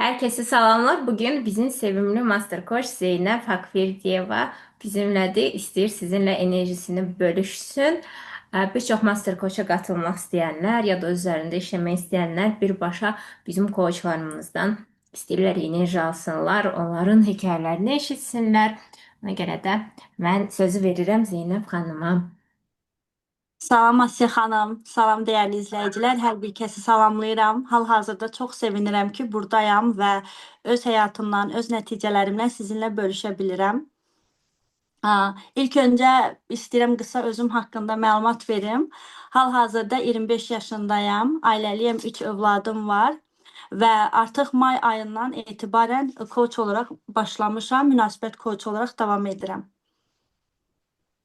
Herkese selamlar. Bugün bizim sevimli Master Coach Zeynep Hakverdiyeva bizimlədir. İstəyir sizinlə enerjisini bölüşsün. Bir çox Master Coach'a qatılmaq istəyənlər ya da özlərində işləmək istəyənlər birbaşa bizim coachlarımızdan istəyirlər enerji alsınlar, onların hekayələrini eşitsinlər. Ona görə də mən sözü verirəm Zeynep xanıma. Salam Asiya xanım, salam dəyərli izləyicilər. Hər bir kəsi salamlayıram. Hal-hazırda çox sevinirəm ki, buradayam və öz həyatımdan, öz nəticələrimlə sizinlə bölüşə bilirəm. İlk öncə istəyirəm qısa özüm haqqında məlumat verim. Hal-hazırda 25 yaşındayam, ailəliyəm, 3 övladım var və artıq may ayından etibarən coach olaraq başlamışam, münasibət coach olaraq davam edirəm.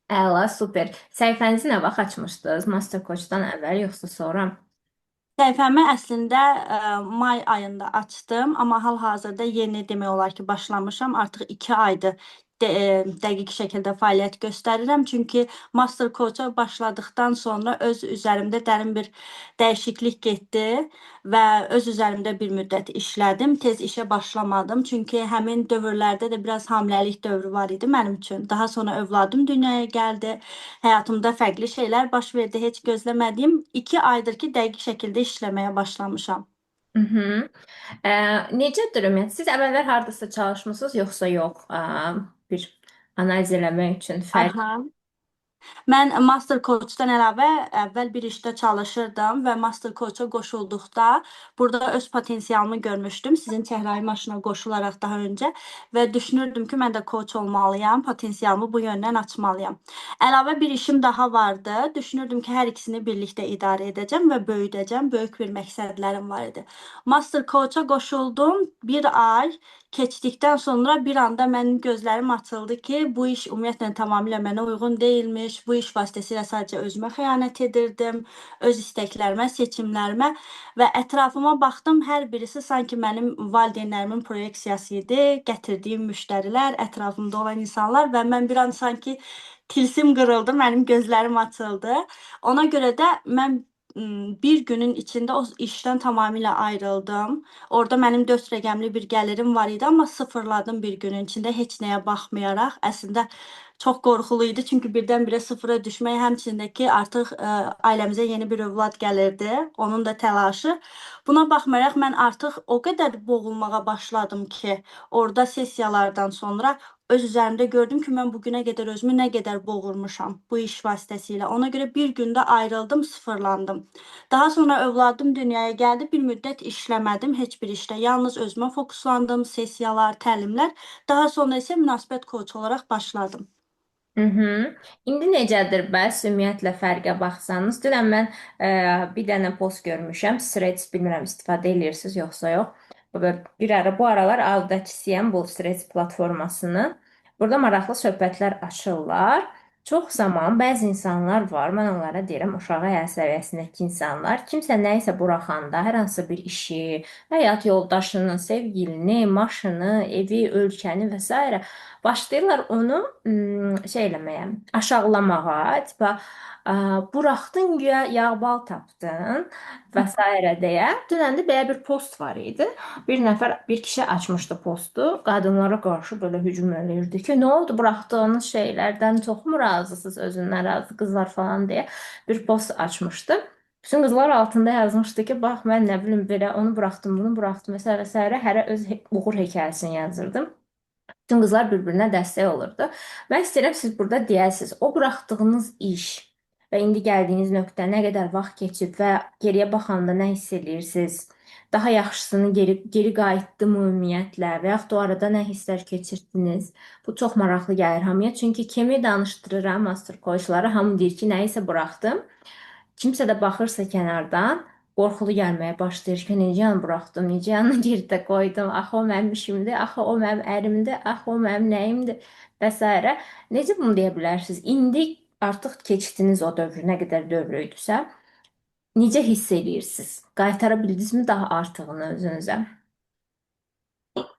Əla, super. Səhifənizi nə vaxt açmışdınız? Master Coach-dan əvvəl yoxsa sonra? Səhifəmi əslində may ayında açdım, amma hal-hazırda yeni demək olar ki, başlamışam. Artıq 2 aydır dəqiq şəkildə fəaliyyət göstərirəm. Çünki Master Coach-a başladıqdan sonra öz üzərimdə dərin bir dəyişiklik getdi və öz üzərimdə bir müddət işlədim. Tez işə başlamadım, çünki həmin dövrlərdə də biraz hamiləlik dövrü var idi mənim üçün. Daha sonra övladım dünyaya gəldi. Həyatımda fərqli şeylər baş verdi, heç gözləmədiyim. 2 aydır ki, dəqiq şəkildə işləməyə başlamışam. Mhm. Necədir ümumiyyətlə? Siz əvvəllər hardasa çalışmısınız, yoxsa yox? Bir analiz eləmək üçün fərq. Aha. Mən Master Coach-dan əlavə əvvəl bir işdə çalışırdım və Master Coach-a qoşulduqda burada öz potensialımı görmüşdüm. Sizin çəhrayı maşına qoşularaq daha öncə və düşünürdüm ki, mən də coach olmalıyam, potensialımı bu yöndən açmalıyam. Əlavə bir işim daha vardı. Düşünürdüm ki, hər ikisini birlikdə idarə edəcəm və böyüdəcəm. Böyük bir məqsədlərim var idi. Master Coach-a qoşuldum. Bir ay keçdikdən sonra bir anda mənim gözlərim açıldı ki, bu iş ümumiyyətlə tamamilə mənə uyğun deyilmiş. Bu iş vasitəsilə sadəcə özümə xəyanət edirdim, öz istəklərimə, seçimlərimə və ətrafıma baxdım, hər birisi sanki mənim valideynlərimin proyeksiyası idi, gətirdiyim müştərilər, ətrafımda olan insanlar və mən bir an sanki tilsim qırıldı, mənim gözlərim açıldı. Ona görə də mən bir günün içində o işdən tamamilə ayrıldım. Orada mənim 4 rəqəmli bir gəlirim var idi, amma sıfırladım bir günün içində heç nəyə baxmayaraq. Əslində çox qorxulu idi, çünki birdən-birə sıfıra düşmək, həmçində ki, artıq ailəmizə yeni bir övlad gəlirdi, onun da təlaşı. Buna baxmayaraq mən artıq o qədər boğulmağa başladım ki, orada sessiyalardan sonra öz üzərimdə gördüm ki, mən bugünə qədər özümü nə qədər boğurmuşam bu iş vasitəsilə. Ona görə bir gündə ayrıldım, sıfırlandım. Daha sonra övladım dünyaya gəldi, bir müddət işləmədim heç bir işdə. Yalnız özümə fokuslandım, sessiyalar, təlimlər. Daha sonra isə münasibət coach olaraq başladım. Mhm. İndi necədir bəs ümumiyyətlə fərqə baxsanız? Dünən mən bir dənə post görmüşəm. Threads bilmirəm istifadə edirsiniz yoxsa yox. Bu aralar aldatçısıyam bu Threads platformasının. Burada maraqlı söhbətlər açırlar. Çox zaman bəzi insanlar var, mən onlara deyirəm aşağı həyat səviyyəsindəki insanlar, kimsə nəyisə buraxanda, hər hansı bir işi, həyat yoldaşını, sevgilini, maşını, evi, ölkəni və s. başlayırlar onu şey eləməyə, aşağılamağa, tipa buraxdın güya yağbal tapdın və s. deyə. Dünən də belə bir post var idi. Bir nəfər, bir kişi açmışdı postu. Qadınlara qarşı belə hücum eləyirdi ki, nə oldu buraxdığınız şeylərdən çoxmu razısınız, özündən razı qızlar falan deyə bir post açmışdı. Bütün qızlar altında yazmışdı ki, bax mən nə bilim belə onu buraxdım, bunu buraxdım və s. və s. Hərə öz uğur hekayəsini yazırdı. Bütün qızlar bir-birinə dəstək olurdu. Mən istəyirəm siz burada deyəsiniz, o buraxdığınız iş və indi gəldiyiniz nöqtə nə qədər vaxt keçib və geriyə baxanda nə hiss edirsiniz? Daha yaxşısını geri qayıtdımı ümumiyyətlə və yaxud da o arada nə hisslər keçirdiniz? Bu çox maraqlı gəlir hamıya. Çünki kimi danışdırıram master coachlara, hamı deyir ki, nəyisə buraxdım. Kimsə də baxırsa kənardan qorxulu gəlməyə başlayır ki, necə yanı buraxdım, necə yanı geridə qoydum, axı o mənim işimdir, axı o mənim ərimdir, axı o mənim nəyimdir və s. Necə bunu deyə bilərsiniz? İndi artıq keçdiniz o dövrü, nə qədər dövrü idisə, necə hiss edirsiniz? Qaytara bildinizmi daha artığını özünüzə?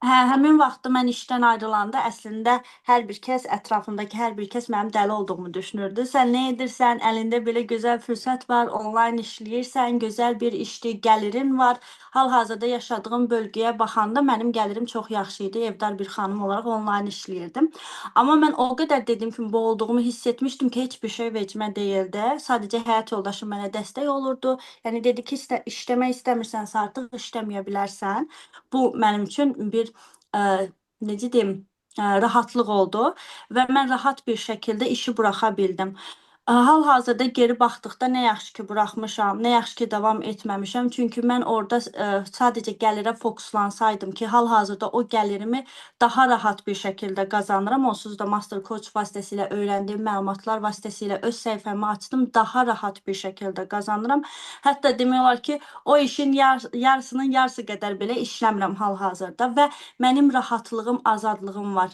Həmin vaxtda mən işdən ayrılanda əslində hər bir kəs, ətrafımdakı hər bir kəs mənim dəli olduğumu düşünürdü. Sən nə edirsən? Əlində belə gözəl fürsət var, onlayn işləyirsən, gözəl bir işdir, gəlirin var. Hal-hazırda yaşadığım bölgəyə baxanda mənim gəlirim çox yaxşı idi. Evdar bir xanım olaraq onlayn işləyirdim. Amma mən o qədər dediyim kimi boğulduğumu hiss etmişdim ki, heç bir şey vecimə deyildi. Sadəcə həyat yoldaşım mənə dəstək olurdu. Yəni dedi ki, işləmək istəmirsənsə artıq işləməyə bilərsən. Bu mənim üçün bir ə, necə deyim, rahatlıq oldu və mən rahat bir şəkildə işi buraxa bildim. Hal-hazırda geri baxdıqda nə yaxşı ki buraxmışam, nə yaxşı ki davam etməmişəm. Çünki mən orada sadəcə gəlirə fokuslansaydım ki, hal-hazırda o gəlirimi daha rahat bir şəkildə qazanıram. Onsuz da Master Coach vasitəsilə öyrəndiyim məlumatlar vasitəsilə öz səhifəmi açdım, daha rahat bir şəkildə qazanıram. Hətta demək olar ki, o işin yarısının yarısı qədər belə işləmirəm hal-hazırda və mənim rahatlığım, azadlığım var.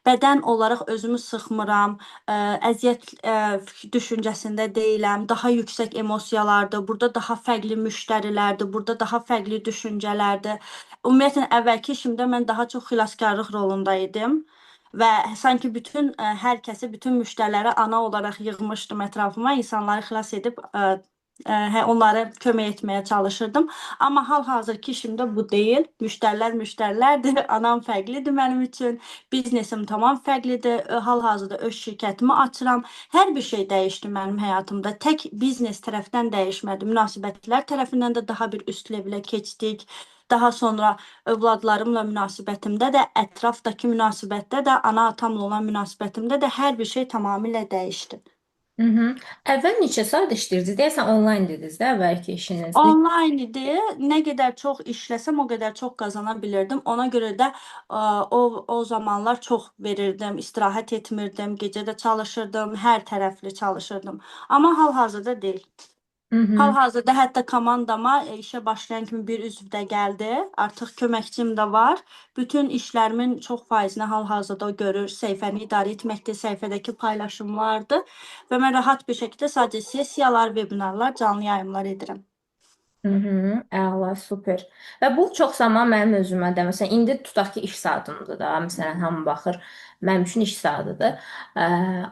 Bədən olaraq özümü sıxmıram, əziyyət düşüncəsində deyiləm, daha yüksək emosiyalardır, burada daha fərqli müştərilərdir, burada daha fərqli düşüncələrdir. Ümumiyyətlə əvvəlki işimdə mən daha çox xilaskarlıq rolunda idim və sanki bütün hər kəsi, bütün müştəriləri ana olaraq yığmışdım ətrafıma, insanları xilas edib onlara kömək etməyə çalışırdım. Amma hal-hazırki işimdə bu deyil. Müştərilər müştərilərdir. Anam fərqlidir mənim üçün. Biznesim tamam fərqlidir. Hal-hazırda öz şirkətimi açıram. Hər bir şey dəyişdi mənim həyatımda. Tək biznes tərəfdən dəyişmədi. Münasibətlər tərəfindən də daha bir üst levelə keçdik. Daha sonra övladlarımla münasibətimdə də, ətrafdakı münasibətdə də, ana atamla olan münasibətimdə də hər bir şey tamamilə dəyişdi. Hı -hı. Əvvəl neçə saat işləyirdiniz? Deyəsən onlayn dediniz də əvvəlki işiniz. Online idi. Nə qədər çox işləsəm, o qədər çox qazana bilirdim. Ona görə də o zamanlar çox verirdim, istirahət etmirdim, gecə də çalışırdım, hər tərəfli çalışırdım. Amma hal-hazırda deyil. Hı -hı. Hal-hazırda hətta komandama işə başlayan kimi bir üzv də gəldi. Artıq köməkçim də var. Bütün işlərimin çox faizini hal-hazırda o görür. Səhifəni idarə etməkdə, səhifədəki paylaşımlardır və mən rahat bir şəkildə sadəcə sessiyalar, vebinarlar, canlı yayımlar edirəm. Hı -hı, əla, super. Və bu çox zaman mənim özümə də, məsələn, indi tutaq ki, iş saatımdır da, məsələn, hamı baxır, mənim üçün iş saatıdır.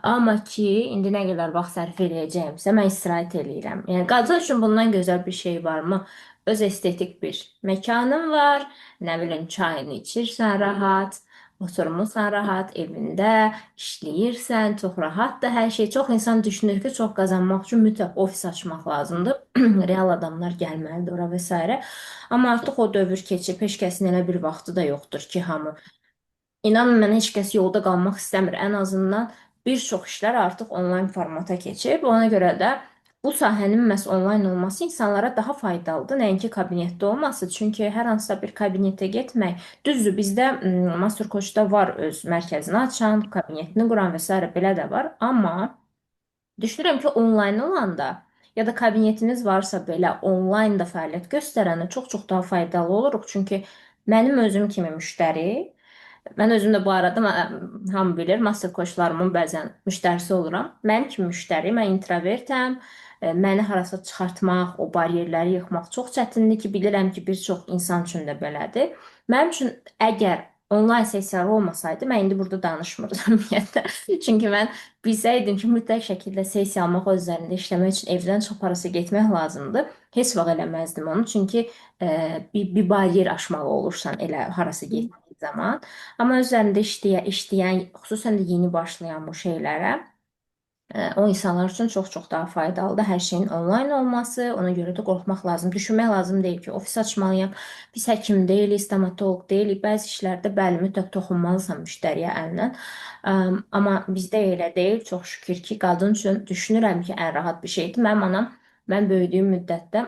Amma ki, indi nə qədər vaxt sərf edəcəyimsə, mən istirahət eləyirəm. Yəni, qadın üçün bundan gözəl bir şey varmı? Öz estetik bir məkanın var, nə bilim, çayını içirsən rahat, oturmusan rahat evində, işləyirsən, çox rahatdır hər şey. Çox insan düşünür ki, çox qazanmaq üçün mütləq ofis açmaq lazımdır. Real adamlar gəlməlidir ora və s. Amma artıq o dövr keçib, heç kəsin elə bir vaxtı da yoxdur ki, hamı. İnanın mənə heç kəs yolda qalmaq istəmir. Ən azından bir çox işlər artıq onlayn formata keçib. Ona görə də bu sahənin məhz onlayn olması insanlara daha faydalıdır. Nəinki kabinetdə olması. Çünki hər hansısa bir kabinetə getmək, düzdür, bizdə Master Coach-da var öz mərkəzini açan, kabinetini quran və s. belə də var. Amma düşünürəm ki, onlayn olanda ya da kabinetiniz varsa belə onlayn da fəaliyyət göstərəndə çox-çox daha faydalı oluruq. Çünki mənim özüm kimi müştəri, mən özüm də bu arada hamı bilir, master coachlarımın bəzən müştərisi oluram. Mənim kimi müştəri, mən introvertəm. Məni harasa çıxartmaq, o baryerləri yıxmaq çox çətindir ki, bilirəm ki, bir çox insan üçün də belədir. Mənim üçün əgər onlayn sessiyalar olmasaydı, mən indi burada danışmırdım ümumiyyətlə. Çünki mən bilsəydim ki, mütləq şəkildə sessiya almaq, öz üzərində işləmək üçün evdən çox harasa getmək lazımdır. Heç vaxt eləməzdim onu. Çünki bir baryer aşmalı olursan elə harasa getdiyin zaman. Amma öz üzərində işləyən, xüsusən də yeni başlayan bu şeylərə o insanlar üçün çox-çox daha faydalıdır hər şeyin onlayn olması. Ona görə də qorxmaq lazım. Düşünmək lazım deyil ki, ofis açmalıyam. Biz həkim deyilik, stomatoloq deyilik. Bəzi işlərdə bəli, mütləq toxunmalısan müştəriyə əllə. Amma bizdə elə deyil. Çox şükür ki, qadın üçün düşünürəm ki, ən rahat bir şeydir. Mənim anam, mən böyüdüyüm müddətdə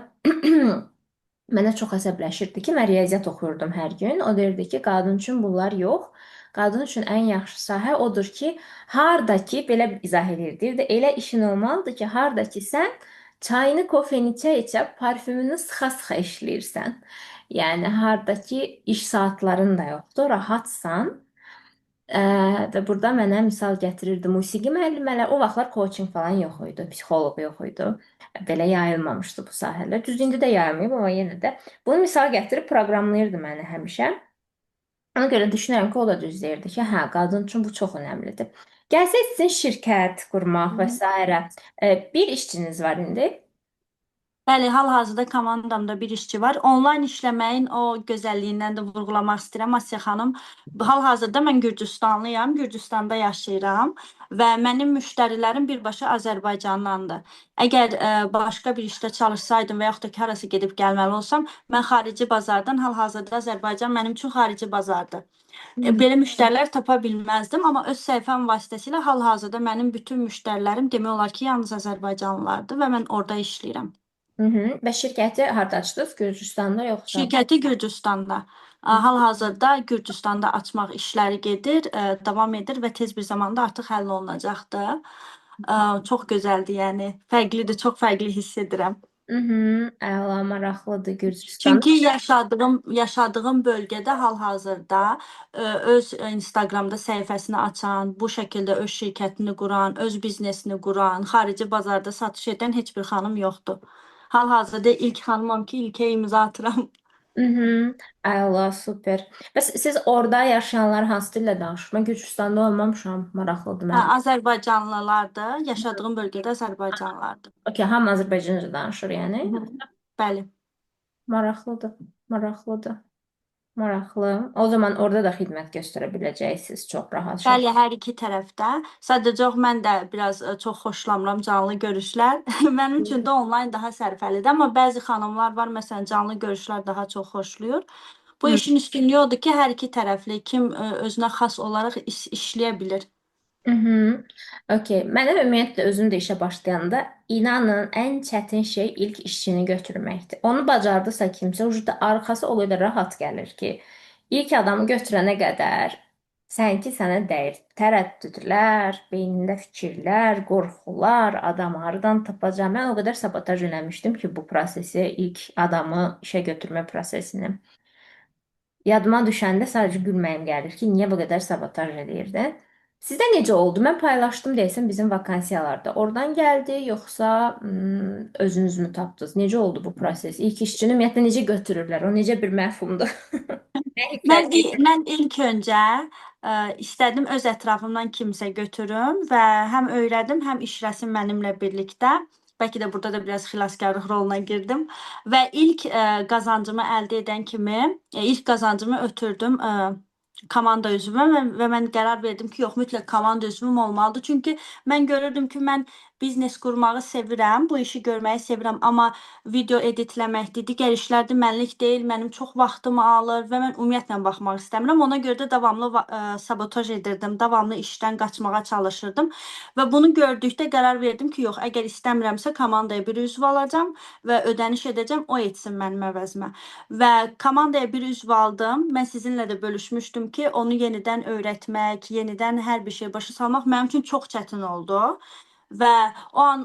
mənə çox əsəbləşirdi ki, mən riyaziyyat oxuyurdum hər gün. O deyirdi ki, qadın üçün bunlar yox. Qadın üçün ən yaxşı sahə odur ki, harda ki, belə izah edir. Deyirdi, elə işin olmalıdır ki, harda ki, sən çayını, kofeni içə-içə, parfümünü sıxa-sıxa işləyirsən. Yəni, harda ki, iş saatların da yoxdur, rahatsan. Və burada mənə misal gətirirdi musiqi müəllimələri. O vaxtlar coaching falan yox idi, psixoloq yox idi. Belə yayılmamışdı bu sahələr. Düz indi də yayılmayıb, amma yenə də bunu misal gətirib proqramlayırdı məni həmişə. Ona görə düşünürəm ki, o da düz deyirdi ki, hə, qadın üçün bu çox önəmlidir. Gəlsək sizin şirkət qurmaq və s. Bir işçiniz var indi. Bəli, hal-hazırda komandamda bir işçi var. Onlayn işləməyin o gözəlliyindən də vurğulamaq istəyirəm Asiya xanım. Hal-hazırda mən Gürcüstanlıyam, Gürcüstanda yaşayıram və mənim müştərilərim birbaşa Azərbaycandandır. Əgər başqa bir işdə çalışsaydım və yaxud da ki, harasa gedib gəlməli olsam, mən xarici bazardan, hal-hazırda Azərbaycan mənim üçün xarici bazardır. Hı Belə müştərilər tapa bilməzdim, amma öz səhifəm vasitəsilə hal-hazırda mənim bütün müştərilərim demək olar ki, yalnız Azərbaycanlılardır və mən orada işləyirəm. -hı. Və şirkəti harda açdınız? Gürcüstanda yoxsa? Şirkəti Gürcüstanda. Hal-hazırda Gürcüstanda açmaq işləri gedir, davam edir və tez bir zamanda artıq həll olunacaqdır. Çox gözəldir, yəni fərqlidir, çox fərqli hiss edirəm. Əla, maraqlıdır Gürcüstan. Çünki yaşadığım bölgədə hal-hazırda öz Instagramda səhifəsini açan, bu şəkildə öz şirkətini quran, öz biznesini quran, xarici bazarda satış edən heç bir xanım yoxdur. Hal-hazırda ilk xanımam ki, ilkə imza atıram. Əla, super. Bəs siz orada yaşayanlar hansı dillə danışır? Mən Gürcüstanda olmamışam, maraqlıdır Hə, mənim. Azərbaycanlılardır. Yaşadığım bölgədə Azərbaycanlılardır. Okey, hamı Azərbaycanca danışır yəni. Hı hı. Bəli. Maraqlıdır, maraqlıdır, maraqlı. O zaman orada da xidmət göstərə biləcəksiniz çox rahat Bəli, şəkildə. hər iki tərəfdə. Sadəcə mən də biraz çox xoşlamıram canlı görüşlər. Mənim üçün də onlayn daha sərfəlidir, amma bəzi xanımlar var, məsələn, canlı görüşlər daha çox xoşlayır. Bu Hı. işin üstünlüyü odur ki, hər iki tərəfli kim özünə xas olaraq işləyə bilir. Okey. Mənə ümumiyyətlə özüm də işə başlayanda inanın ən çətin şey ilk işçini götürməkdir. Onu bacardısa kimsə, ucda arxası o qədər rahat gəlir ki, ilk adamı götürənə qədər sənki sənə dəyir. Tərəddüdlər, beynində fikirlər, qorxular, adam hardan tapacam. Mən o qədər sabotaj eləmişdim ki, bu prosesi, ilk adamı işə götürmə prosesini. Yadıma düşəndə sadəcə gülməyim gəlir ki, niyə bu qədər sabotaj eləyirdin? Sizdə necə oldu? Mən paylaşdım deyəsən bizim vakansiyalarda. Oradan gəldi, yoxsa özünüz mü tapdınız? Necə oldu bu proses? İlk işçini ümumiyyətlə necə götürürlər? O necə bir məfhumdur? Nə Mən, hisslər? mən ilk öncə istədim öz ətrafımdan kimsə götürüm və həm öyrədim, həm işləsin mənimlə birlikdə. Bəlkə də burada da biraz xilaskarlıq roluna girdim və ilk qazancımı əldə edən kimi ilk qazancımı ötürdüm komanda üzvümə və mən qərar verdim ki, yox, mütləq komanda üzvüm olmalıdır. Çünki mən görürdüm ki, mən biznes qurmağı sevirəm, bu işi görməyi sevirəm, amma video editləməkdir, digər işlərdir, mənlik deyil, mənim çox vaxtımı alır və mən ümumiyyətlə baxmaq istəmirəm. Ona görə də davamlı sabotaj edirdim, davamlı işdən qaçmağa çalışırdım və bunu gördükdə qərar verdim ki, yox, əgər istəmirəmsə komandaya bir üzv alacağam və ödəniş edəcəm, o etsin mənim əvəzimə. Və komandaya bir üzv aldım. Mən sizinlə də bölüşmüşdüm ki, onu yenidən öyrətmək, yenidən hər bir şey başa salmaq mənim üçün çox çətin oldu. Və o an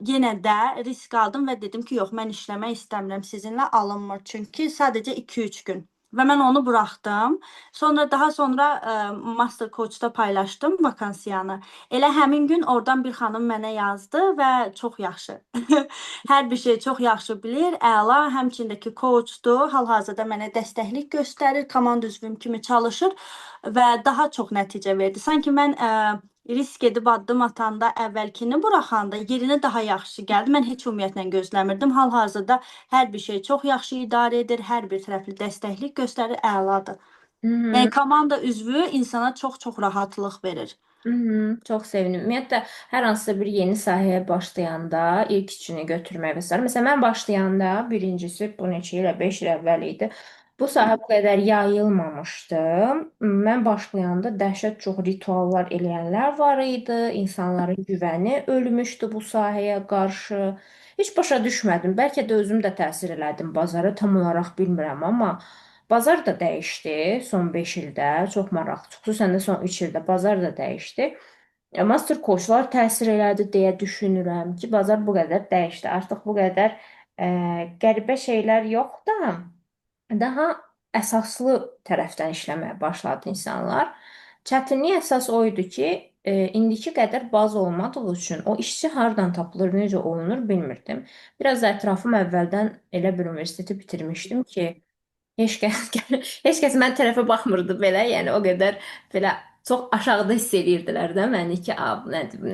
yenə də risk aldım və dedim ki, yox, mən işləmək istəmirəm sizinlə, alınmır. Çünki sadəcə 2-3 gün. Və mən onu buraxdım. Sonra daha sonra Master Coach-da paylaşdım vakansiyanı. Elə həmin gün oradan bir xanım mənə yazdı və çox yaxşı. Hər bir şey çox yaxşı bilir, əla, həmçindəki coachdur. Hal-hazırda mənə dəstəklik göstərir, komanda üzvüm kimi çalışır və daha çox nəticə verdi. Sanki mən risk edib addım atanda əvvəlkini buraxanda yerinə daha yaxşı gəldi. Mən heç ümumiyyətlə gözləmirdim. Hal-hazırda hər bir şey çox yaxşı idarə edir, hər bir tərəfli dəstəklik göstərir, əladır. Yəni komanda üzvü insana çox-çox rahatlıq verir. Çox sevindim. Ümumiyyətlə, hər hansısa bir yeni sahəyə başlayanda ilk işçini götürmək və s. Məsələn, mən başlayanda birincisi bu neçə il, 5 il əvvəl idi. Bu sahə bu qədər yayılmamışdı. Mən başlayanda dəhşət çox rituallar eləyənlər var idi. İnsanların güvəni ölmüşdü bu sahəyə qarşı. Heç başa düşmədim. Bəlkə də özüm də təsir elədim bazara, tam olaraq bilmirəm, amma bazar da dəyişdi son 5 ildə. Çox maraqlı. Xüsusən də son 3 ildə bazar da dəyişdi. Master coachlar təsir elədi deyə düşünürəm ki, bazar bu qədər dəyişdi. Artıq bu qədər qəribə şeylər yox da, daha əsaslı tərəfdən işləməyə başladı insanlar. Çətinlik əsas o idi ki, indiki qədər baz olmadığı üçün o işçi hardan tapılır, necə olunur bilmirdim. Biraz da ətrafım əvvəldən elə bir universiteti bitirmişdim ki, Heç kəs mən tərəfə baxmırdı belə, yəni o qədər belə çox aşağıda hiss edirdilər də məni ki,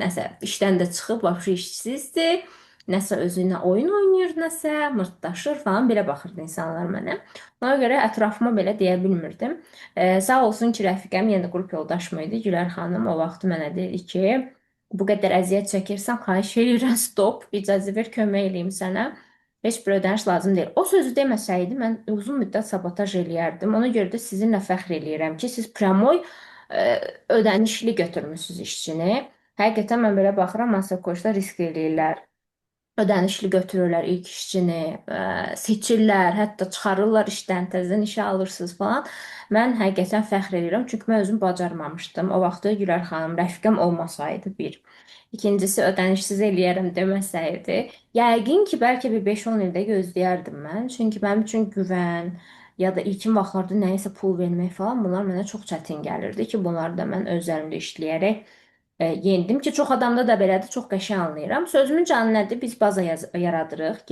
nəsə işdən də çıxıb, vəbşi işsizdir, nəsə özü ilə oyun oynayır, nəsə mırtdaşır falan belə baxırdı insanlar mənə. Ona görə ətrafıma belə deyə bilmirdim. Sağ olsun ki, rəfiqəm, yəni qrup yoldaşım idi, Gülər xanım o vaxt mənə dedi ki, bu qədər əziyyət çəkirsən, xahiş edirəm, stop, icazə ver, kömək eləyim sənə. Heç bir ödəniş lazım deyil. O sözü deməsəydi mən uzun müddət sabotaj eləyərdim. Ona görə də sizinlə fəxr eləyirəm ki, siz pryamoy ödənişli götürmüsünüz işçini. Həqiqətən mən belə baxıram, Mastercoach-da risk eləyirlər. Ödənişli götürürlər ilk işçini, seçirlər, hətta çıxarırlar işdən, təzədən işə alırsınız falan. Mən həqiqətən fəxr edirəm, çünki mən özüm bacarmamışdım. O vaxtı Gülər xanım rəfiqəm olmasaydı bir. İkincisi ödənişsiz eləyərəm deməsəydi, yəqin ki, bəlkə bir 5-10 ildə gözləyərdim mən. Çünki mənim üçün güvən ya da ilkin vaxtlarda nəyisə pul vermək falan bunlar mənə çox çətin gəlirdi ki, bunları da mən öz əlimdə işləyərək yendim ki, çox adamda da belədir, çox qəşəng anlayıram. Sözümün canı nədir? Biz baza yaradırıq,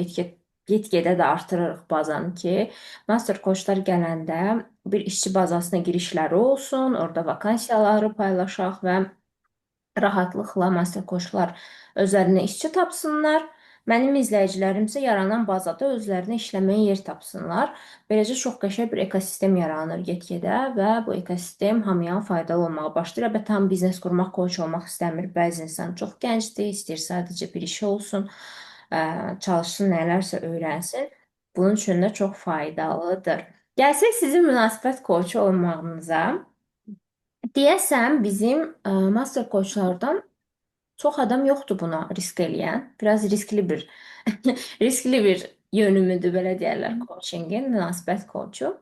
get-gedə də artırırıq bazanı ki, master coachlar gələndə bir işçi bazasına girişləri olsun, orada vakansiyaları paylaşaq və rahatlıqla master coachlar özlərinə işçi tapsınlar. Mənim izləyicilərim isə yaranan bazada özlərinə işləməyə yer tapsınlar. Beləcə çox qəşəng bir ekosistem yaranır get-gedə və bu ekosistem hamıya faydalı olmağa başlayır. Əlbəttə tam biznes qurmaq, coach olmaq istəmir. Bəzi insan çox gəncdir, istəyir sadəcə bir işi olsun, çalışsın, nələrsə öyrənsin. Bunun üçün də çox faydalıdır. Gəlsək sizin münasibət coachu olmağınıza. Deyəsəm bizim master coachlardan çox adam yoxdur buna risk eləyən. Biraz riskli bir riskli bir yönümüdür belə deyərlər coachingin, münasibət coachu.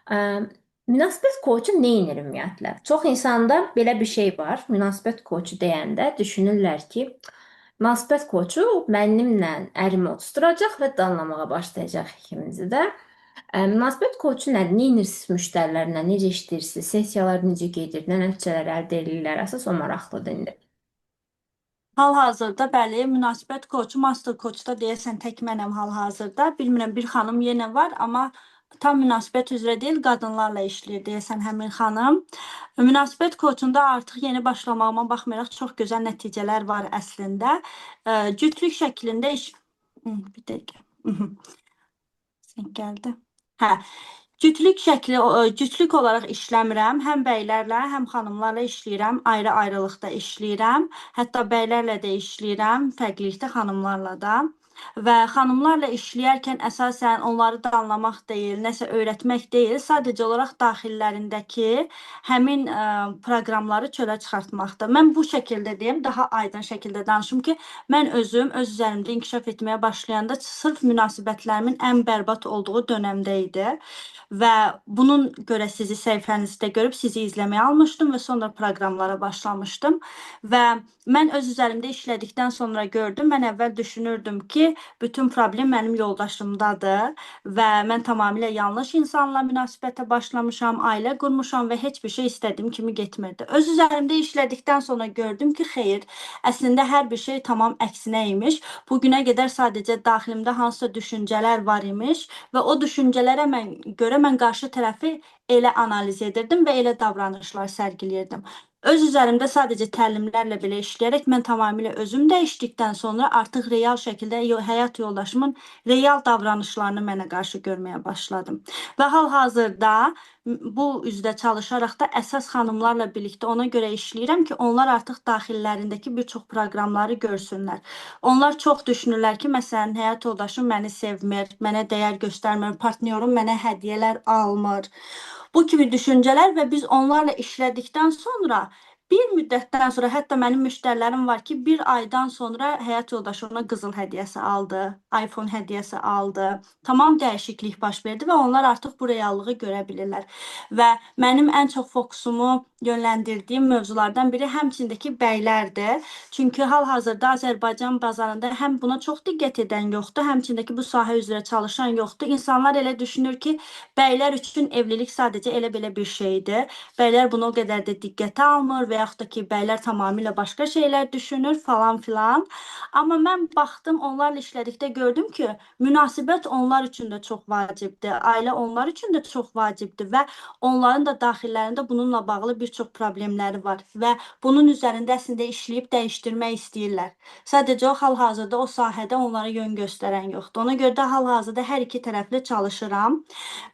Ə, Münasibət coachu nə edir ümumiyyətlə? Çox insanda belə bir şey var. Münasibət coachu deyəndə düşünürlər ki, münasibət coachu mənimlə ərimi oturacaq və danlamağa başlayacaq ikimizi də. Münasibət coachu nədir? Nə edirsiniz müştərilərlə? Necə işləyirsiniz? Sessiyalar necə gedir? Nə nəticələr əldə edirlər? Əsas o maraqlıdır indi. Hal-hazırda bəli, münasibət koçu, master koçda deyəsən tək mənəm hal-hazırda. Bilmirəm, bir xanım yenə var, amma tam münasibət üzrə deyil, qadınlarla işləyir deyəsən həmin xanım. Münasibət koçunda artıq yeni başlamağıma baxmayaraq çox gözəl nəticələr var əslində. Cütlük şəklində iş... Bir dəqiqə. Sən gəldi. Hə, cütlük olaraq işləmirəm. Həm bəylərlə, həm xanımlarla işləyirəm. Ayrı-ayrılıqda işləyirəm. Hətta bəylərlə də işləyirəm, fərqlilikdə xanımlarla da. Və xanımlarla işləyərkən əsasən onları danlamaq deyil, nəsə öyrətmək deyil, sadəcə olaraq daxillərindəki həmin proqramları çölə çıxartmaqdır. Mən bu şəkildə deyim, daha aydın şəkildə danışım ki, mən özüm öz üzərimdə inkişaf etməyə başlayanda sırf münasibətlərimin ən bərbad olduğu dönəmdə idi. Və bunun görə sizi səhifənizdə görüb sizi izləməyə almışdım və sonra proqramlara başlamışdım. Və mən öz üzərimdə işlədikdən sonra gördüm, mən əvvəl düşünürdüm ki, bütün problem mənim yoldaşımdadır və mən tamamilə yanlış insanla münasibətə başlamışam, ailə qurmuşam və heç bir şey istədiyim kimi getmirdi. Öz üzərimdə işlədikdən sonra gördüm ki, xeyr, əslində hər bir şey tamam əksinə imiş. Bugünə qədər sadəcə daxilimdə hansısa düşüncələr var imiş və o düşüncələrə görə mən qarşı tərəfi elə analiz edirdim və elə davranışlar sərgiləyirdim. Öz üzərimdə sadəcə təlimlərlə belə işləyərək mən tamamilə özüm dəyişdikdən sonra artıq real şəkildə həyat yoldaşımın real davranışlarını mənə qarşı görməyə başladım. Və hal-hazırda bu üzdə çalışaraq da əsas xanımlarla birlikdə ona görə işləyirəm ki, onlar artıq daxillərindəki bir çox proqramları görsünlər. Onlar çox düşünürlər ki, məsələn, həyat yoldaşım məni sevmir, mənə dəyər göstərmir, partnyorum mənə hədiyyələr almır. Bu kimi düşüncələr və biz onlarla işlədikdən sonra bir müddətdən sonra hətta mənim müştərilərim var ki, bir aydan sonra həyat yoldaşı ona qızıl hədiyyəsi aldı, iPhone hədiyyəsi aldı. Tamam dəyişiklik baş verdi və onlar artıq bu reallığı görə bilirlər. Və mənim ən çox fokusumu yönləndirdiyim mövzulardan biri həmçindəki bəylərdir. Çünki hal-hazırda Azərbaycan bazarında həm buna çox diqqət edən yoxdur, həmçindəki bu sahə üzrə çalışan yoxdur. İnsanlar elə düşünür ki, bəylər üçün evlilik sadəcə elə belə bir şeydir. Bəylər bunu o qədər də diqqətə almır və və yaxud da ki, bəylər tamamilə başqa şeylər düşünür falan filan. Amma mən baxdım, onlarla işlədikdə gördüm ki, münasibət onlar üçün də çox vacibdir. Ailə onlar üçün də çox vacibdir və onların da daxillərində bununla bağlı bir çox problemləri var və bunun üzərində əslində işləyib dəyişdirmək istəyirlər. Sadəcə o hal-hazırda o sahədə onlara yön göstərən yoxdur. Ona görə də hal-hazırda hər iki tərəfli çalışıram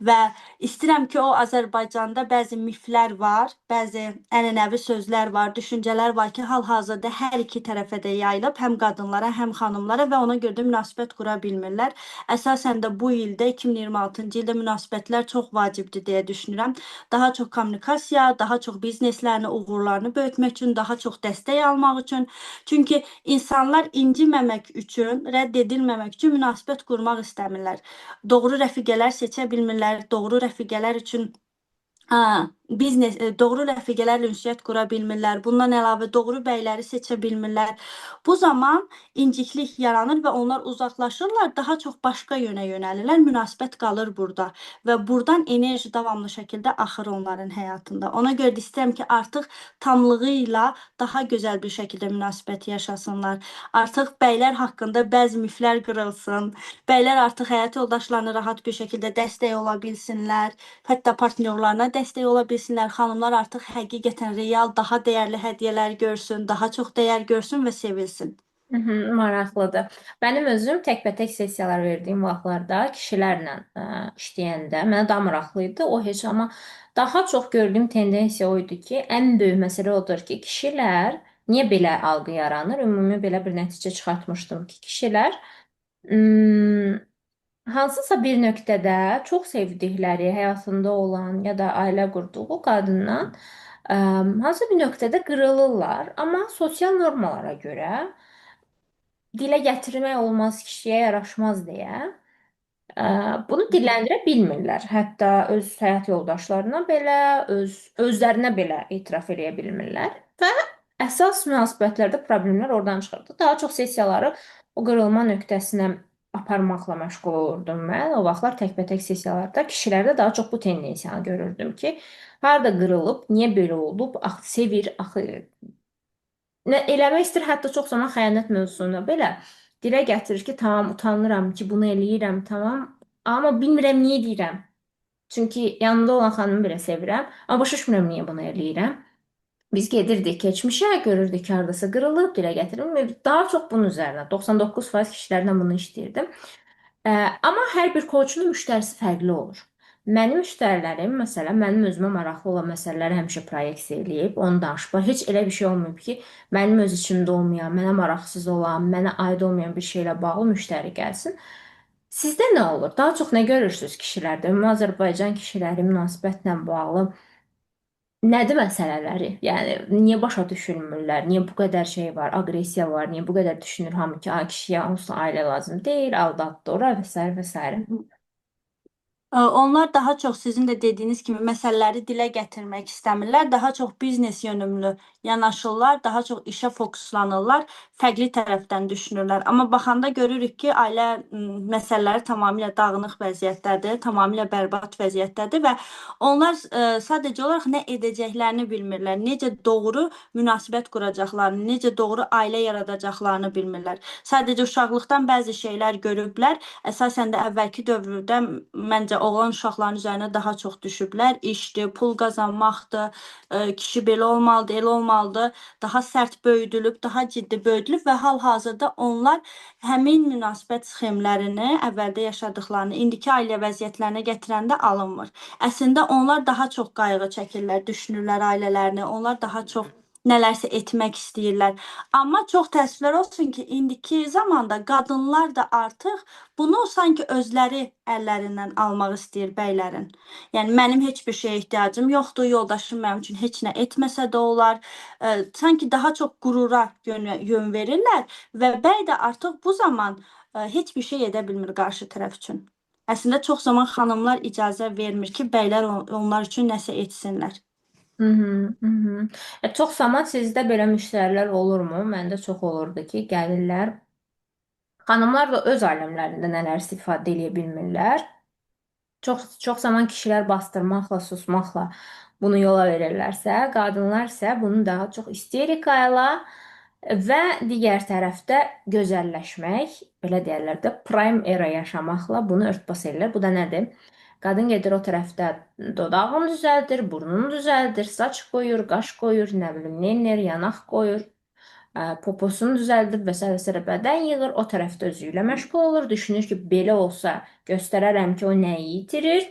və istəyirəm ki, o Azərbaycanda bəzi miflər var, bəzi ənənəvi sözlər var, düşüncələr var ki, hal-hazırda hər iki tərəfə də yayılıb, həm qadınlara, həm xanımlara və ona görə də münasibət qura bilmirlər. Əsasən də bu ildə 2026-cı ildə münasibətlər çox vacibdir deyə düşünürəm. Daha çox kommunikasiya, daha çox bizneslərini, uğurlarını böyütmək üçün, daha çox dəstək almaq üçün. Çünki insanlar inciməmək üçün, rədd edilməmək üçün münasibət qurmaq istəmirlər. Doğru rəfiqələr seçə bilmirlər, doğru rəfiqələr üçün doğru rəfiqələrlə ünsiyyət qura bilmirlər. Bundan əlavə doğru bəyləri seçə bilmirlər. Bu zaman inciklik yaranır və onlar uzaqlaşırlar, daha çox başqa yönə yönəlirlər. Münasibət qalır burada və burdan enerji davamlı şəkildə axır onların həyatında. Ona görə də istəyirəm ki, artıq tamlığı ilə daha gözəl bir şəkildə münasibət yaşasınlar. Artıq bəylər haqqında bəzi miflər qırılsın. Bəylər artıq həyat yoldaşlarına rahat bir şəkildə dəstək ola bilsinlər. Hətta partnyorlarına dəstək ola bilsinlər. Xanımlar artıq həqiqətən real, daha dəyərli hədiyyələr görsün, daha çox dəyər görsün və sevilsin. Maraqlıdır. Mənim özüm təkbətək sessiyalar verdiyim vaxtlarda kişilərlə işləyəndə mənə daha maraqlı idi. O heç amma daha çox gördüyüm tendensiya o idi ki, ən böyük məsələ odur ki, kişilər niyə belə algı yaranır? Ümumi belə bir nəticə çıxartmışdım ki, kişilər hansısa bir nöqtədə çox sevdikləri, həyatında olan ya da ailə qurduğu qadından hansısa bir nöqtədə qırılırlar, amma sosial normalara görə dilə gətirmək olmaz, kişiyə yaraşmaz deyə bunu dilləndirə bilmirlər. Hətta öz həyat yoldaşlarına belə, özlərinə belə etiraf eləyə bilmirlər və əsas münasibətlərdə problemlər oradan çıxırdı. Daha çox sessiyaları o qırılma nöqtəsinə aparmaqla məşğul olurdum mən. O vaxtlar təkbətək sessiyalarda kişilərdə daha çox bu tendensiyanı görürdüm ki, harda qırılıb, niyə belə olub, axı sevir, axı nə eləmək istəyir, hətta çox zaman xəyanət mövzusunda belə dilə gətirir ki, tamam utanıram ki, bunu eləyirəm, tamam, amma bilmirəm niyə eləyirəm. Çünki yanında olan xanımı belə sevirəm, amma başa düşmürəm niyə bunu eləyirəm. Biz gedirdik keçmişə, görürdük ki, hardasa qırılıb, dilə gətirilmir. Daha çox bunun üzərinə 99% kişilərlə bunu işləyirdim. Amma hər bir koçun müştərisi fərqli olur. Mənim müştərilərim, məsələn, mənim özümə maraqlı olan məsələləri həmişə proyeksiya eləyib, onu danışıblar. Heç elə bir şey olmayıb ki, mənim öz içimdə olmayan, mənə maraqsız olan, mənə aid olmayan bir şeylə bağlı müştəri gəlsin. Sizdə nə olur? Daha çox nə görürsünüz kişilərdə? Ümumi Azərbaycan kişiləri münasibətlə bağlı nədir məsələləri? Yəni niyə başa düşülmürlər? Niyə bu qədər şey var, aqressiya var? Niyə bu qədər düşünür hamı ki, kişiyə onsuz da ailə lazım deyil, aldatdı ora və s. və s. Onlar daha çox sizin də dediyiniz kimi məsələləri dilə gətirmək istəmirlər. Daha çox biznes yönümlü yanaşırlar, daha çox işə fokuslanırlar, fərqli tərəfdən düşünürlər. Amma baxanda görürük ki, ailə məsələləri tamamilə dağınıq vəziyyətdədir, tamamilə bərbad vəziyyətdədir və onlar sadəcə olaraq nə edəcəklərini bilmirlər, necə doğru münasibət quracaqlarını, necə doğru ailə yaradacaqlarını bilmirlər. Sadəcə uşaqlıqdan bəzi şeylər görüblər. Əsasən də əvvəlki dövrdə məncə oğlan uşaqların üzərinə daha çox düşüblər. İşdir, pul qazanmaqdır, kişi belə olmalıdır, elə olmalıdır. Daha sərt böyüdülüb, daha ciddi böyüdülüb və hal-hazırda onlar həmin münasibət sxemlərini əvvəldə yaşadıqlarını indiki ailə vəziyyətlərinə gətirəndə alınmır. Əslində onlar daha çox qayğı çəkirlər, düşünürlər ailələrini, onlar daha çox nələrsə etmək istəyirlər. Amma çox təəssüflər olsun ki, indiki zamanda qadınlar da artıq bunu sanki özləri əllərindən almaq istəyir bəylərin. Yəni mənim heç bir şeyə ehtiyacım yoxdur, yoldaşım mənim üçün heç nə etməsə də olar. Sanki daha çox qürura yön verirlər və bəy də artıq bu zaman heç bir şey edə bilmir qarşı tərəf üçün. Əslində çox zaman xanımlar icazə vermir ki, bəylər onlar üçün nəsə etsinlər. Hı hı, hı hı. Çox zaman sizdə belə müştərilər olurmu? Məndə çox olurdu ki, gəlirlər. Xanımlar da öz aləmlərində nələrsə ifadə edə bilmirlər. Çox zaman kişilər bastırmaqla, susmaqla bunu yola verirlərsə, qadınlar isə bunu daha çox isterikayla və digər tərəfdə gözəlləşmək, belə deyirlər də, prime era yaşamaqla bunu örtbas edirlər. Bu da nədir? Qadın gedir o tərəfdə dodağını düzəldir, burnunu düzəldir, saç qoyur, qaş qoyur, nə bilim, nenner, yanaq qoyur, poposunu düzəldir və s. və s. bədən yığır, o tərəfdə özü ilə məşğul olur, düşünür ki, belə olsa göstərərəm ki, o nəyi itirir.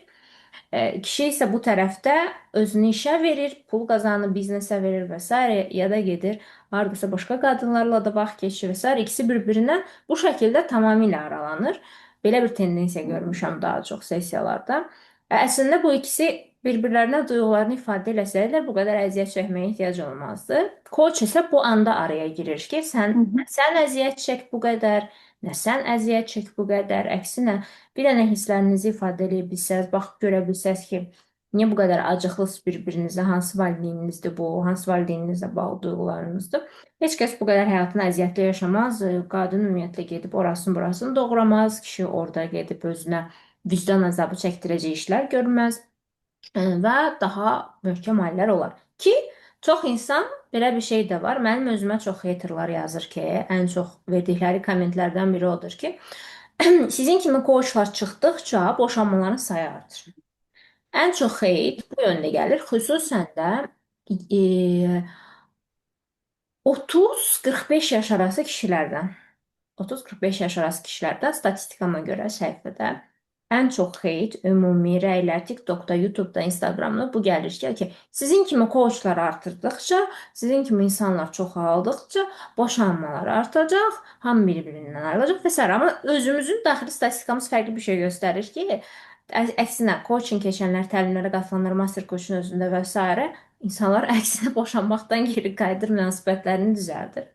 Kişi isə bu tərəfdə özünü işə verir, pul qazanır, biznesə verir və s. ya da gedir hardasa başqa qadınlarla da vaxt keçirir və s. İkisi bir-birindən bu şəkildə tamamilə aralanır. Belə bir tendensiya görmüşəm daha çox sessiyalarda. Əslində bu ikisi bir-birlərinə duyğularını ifadə eləsəydilər, bu qədər əziyyət çəkməyə ehtiyac olmazdı. Coach isə bu anda araya girir ki, Hı hı. sən əziyyət çək bu qədər, nə sən əziyyət çək bu qədər. Əksinə, bir dənə hisslərinizi ifadə edə bilsəz, bax görə bilsəz ki, niyə bu qədər acıqlısınız bir-birinizə, hansı valideyninizdir bu, hansı valideyninizlə bağlı duyğularınızdır. Heç kəs bu qədər həyatını əziyyətlə yaşamaz. Qadın ümumiyyətlə gedib orasını burasını doğramaz. Kişi orada gedib özünə vicdan əzabı çəkdirəcək işlər görməz və daha möhkəm hallər olar. Ki, çox insan belə bir şey də var. Mənim özümə çox haterlar yazır ki, ən çox verdikləri kommentlərdən biri odur ki, sizin kimi coachlar çıxdıqca boşanmaların sayı artır. Ən çox heyt bu yöndə gəlir. Xüsusən də e, 30-45 yaş arası kişilərdən. 30-45 yaş arası kişilərdə statistikama görə səhifədə ən çox heyt, ümumi rəylər TikTokda, YouTube'da, Instagramda bu gəlir ki, sizin kimi coachlar artırdıqca, sizin kimi insanlar çoxaldıqca boşanmalar artacaq, hamı bir-birindən ayrılacaq və s. Amma özümüzün daxili statistikamız fərqli bir şey göstərir ki, əksinə coaching keçənlər, təlimlərə qatılanlar, master coachun özündə və s. insanlar əksinə boşanmaqdan geri qayıdır, münasibətlərini düzəldir.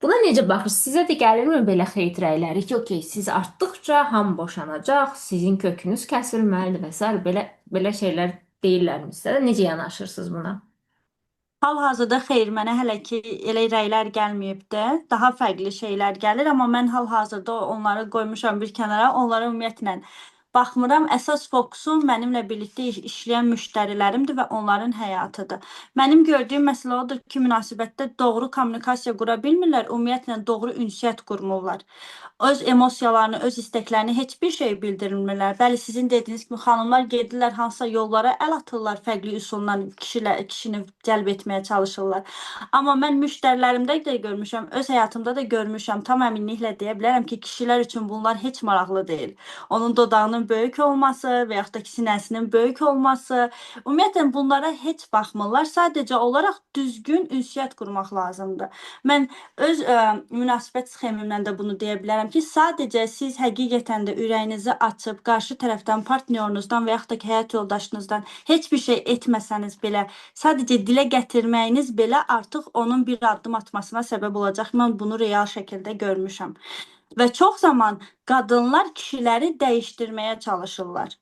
Buna necə baxırsınız? Sizə də gəlirmi belə xeyir rəyləri ki, okey, siz artdıqca hamı boşanacaq, sizin kökünüz kəsilməlidir və s. belə şeylər deyirlərmi sizə də? Necə yanaşırsınız buna? Hal-hazırda xeyr, mənə hələ ki elə rəylər gəlməyibdi. Daha fərqli şeylər gəlir, amma mən hal-hazırda onları qoymuşam bir kənara. Onlara ümumiyyətlə baxmıram. Əsas fokusum mənimlə birlikdə işləyən müştərilərimdir və onların həyatıdır. Mənim gördüyüm məsələ odur ki, münasibətdə doğru kommunikasiya qura bilmirlər, ümumiyyətlə doğru ünsiyyət qurmurlar. Öz emosiyalarını, öz istəklərini heç bir şey bildirmirlər. Bəli, sizin dediyiniz kimi xanımlar gedirlər hansısa yollara əl atırlar, fərqli üsulla kişini cəlb etməyə çalışırlar. Amma mən müştərilərimdə də görmüşəm, öz həyatımda da görmüşəm. Tam əminliklə deyə bilərəm ki, kişilər üçün bunlar heç maraqlı deyil. Onun dodağının böyük olması və yaxud da ki, sinəsinin böyük olması, ümumiyyətlə bunlara heç baxmırlar. Sadəcə olaraq düzgün ünsiyyət qurmaq lazımdır. Mən öz münasibət sxemimdən də bunu deyə bilərəm ki, sadəcə siz həqiqətən də ürəyinizi açıb qarşı tərəfdən partnyorunuzdan və yaxud da ki, həyat yoldaşınızdan heç bir şey etməsəniz belə, sadəcə dilə gətirməyiniz belə artıq onun bir addım atmasına səbəb olacaq. Mən bunu real şəkildə görmüşəm. Və çox zaman qadınlar kişiləri dəyişdirməyə çalışırlar.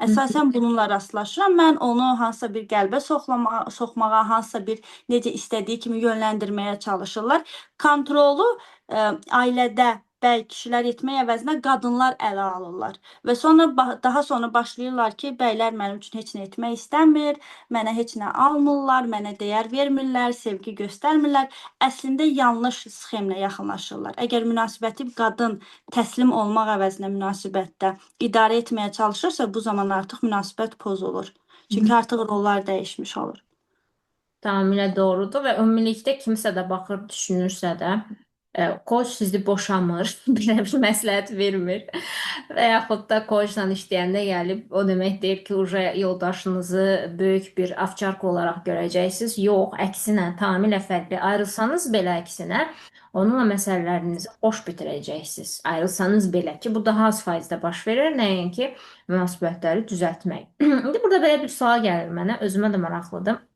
Əsasən bununla rastlaşıram. Mən onu hansısa bir qəlbə soxmağa, hansısa bir necə istədiyi kimi yönləndirməyə çalışırlar. Kontrolu ailədə bəy kişilər etmək əvəzinə qadınlar ələ alırlar. Və sonra daha sonra başlayırlar ki, bəylər mənim üçün heç nə etmək istəmir, mənə heç nə almırlar, mənə dəyər vermirlər, sevgi göstərmirlər. Əslində yanlış sxemlə yaxınlaşırlar. Əgər münasibəti qadın təslim olmaq əvəzinə münasibətdə idarə etməyə çalışırsa, bu zaman artıq münasibət pozulur. Çünki artıq rollar dəyişmiş olur. Tamamilə doğrudur və ümumilikdə kimsə də baxır, düşünürsə də, coach sizi boşamır, belə bir məsləhət vermir və yaxud da coachla işləyəndə gəlib, o demək deyir ki, uje yoldaşınızı böyük bir avçarka olaraq görəcəksiniz. Yox, əksinə, tamamilə fərqli. Ayrılsanız belə əksinə, onunla məsələlərinizi xoş bitirəcəksiniz. Ayrılsanız belə ki, bu daha az faizdə baş verir, nəinki münasibətləri düzəltmək. İndi burada belə bir sual gəlir mənə, özümə də maraqlıdır.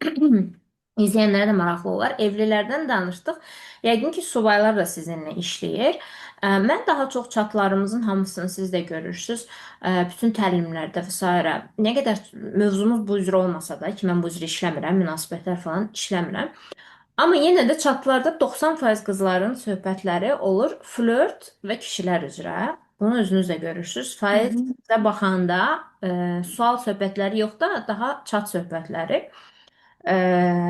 İzləyənlərə də maraqlı olar. Evlilərdən danışdıq. Yəqin ki, subaylar da sizinlə işləyir. Mən daha çox çatlarımızın hamısını siz də görürsünüz. Bütün təlimlərdə və s. Nə qədər mövzumuz bu üzrə olmasa da ki, mən bu üzrə işləmirəm, münasibətlər falan işləmirəm. Amma yenə də çatlarda 90% qızların söhbətləri olur flört və kişilər üzrə. Bunu özünüz də görürsüz. Hı hı. Faizə baxanda sual söhbətləri yox da daha çat söhbətləri, e,